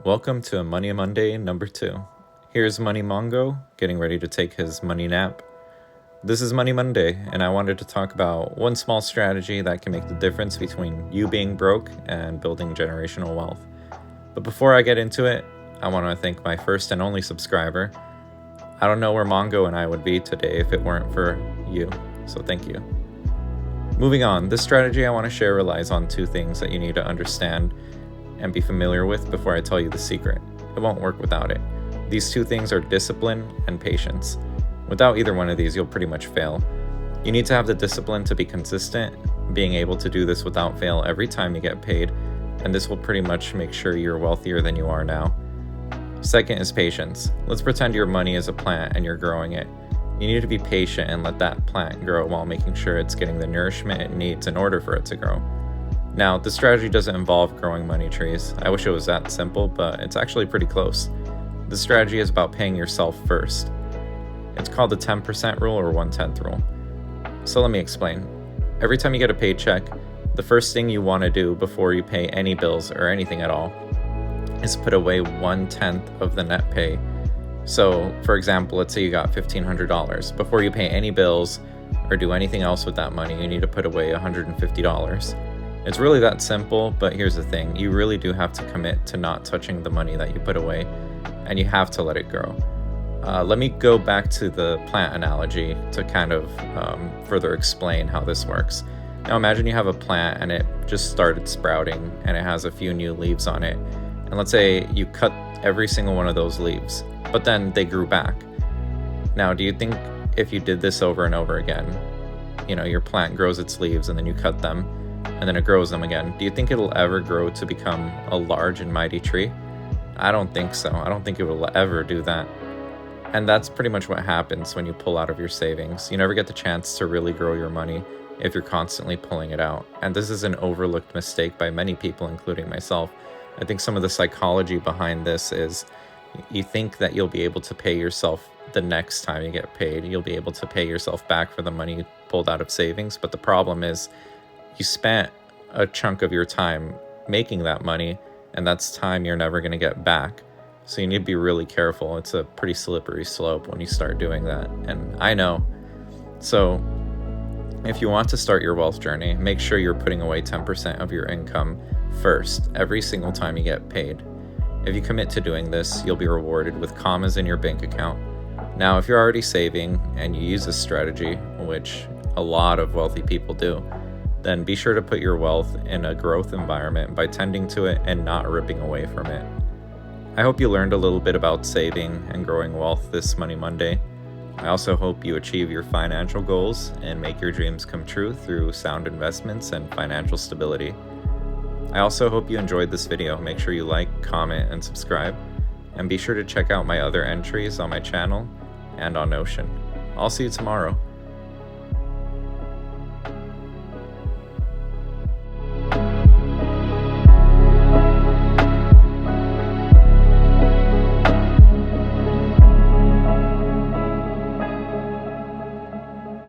Welcome to Money Monday number 2. Here's Money Mongo, getting ready to take his money nap. This is Money Monday, and I wanted to talk about one small strategy that can make the difference between you being broke and building generational wealth. But before I get into it, I want to thank my first and only subscriber. I don't know where Mongo and I would be today if it weren't for you, so thank you. Moving on, this strategy I want to share relies on 2 things that you need to understand and be familiar with before I tell you the secret. It won't work without it. These 2 things are discipline and patience. Without either one of these, you'll pretty much fail. You need to have the discipline to be consistent, being able to do this without fail every time you get paid, and this will pretty much make sure you're wealthier than you are now. Second is patience. Let's pretend your money is a plant and you're growing it. You need to be patient and let that plant grow while making sure it's getting the nourishment it needs in order for it to grow. Now, this strategy doesn't involve growing money trees. I wish it was that simple, but it's actually pretty close. This strategy is about paying yourself first. It's called the 10% rule or 1/10 rule. So let me explain. Every time you get a paycheck, the first thing you want to do before you pay any bills or anything at all is put away 1/10 of the net pay. So, for example, let's say you got $1,500. Before you pay any bills or do anything else with that money, you need to put away $150. It's really that simple, but here's the thing. You really do have to commit to not touching the money that you put away, and you have to let it grow. Let me go back to the plant analogy to kind of further explain how this works. Now imagine you have a plant and it just started sprouting and it has a few new leaves on it. And let's say you cut every single one of those leaves, but then they grew back. Now, do you think if you did this over and over again, your plant grows its leaves and then you cut them, and then it grows them again, do you think it'll ever grow to become a large and mighty tree? I don't think so. I don't think it will ever do that. And that's pretty much what happens when you pull out of your savings. You never get the chance to really grow your money if you're constantly pulling it out. And this is an overlooked mistake by many people, including myself. I think some of the psychology behind this is you think that you'll be able to pay yourself the next time you get paid. You'll be able to pay yourself back for the money you pulled out of savings. But the problem is you spent a chunk of your time making that money, and that's time you're never going to get back. So you need to be really careful. It's a pretty slippery slope when you start doing that, and I know. So if you want to start your wealth journey, make sure you're putting away 10% of your income first every single time you get paid. If you commit to doing this, you'll be rewarded with commas in your bank account. Now, if you're already saving and you use this strategy, which a lot of wealthy people do, then be sure to put your wealth in a growth environment by tending to it and not ripping away from it. I hope you learned a little bit about saving and growing wealth this Money Monday. I also hope you achieve your financial goals and make your dreams come true through sound investments and financial stability. I also hope you enjoyed this video. Make sure you like, comment, and subscribe. And be sure to check out my other entries on my channel and on Notion. I'll see you tomorrow.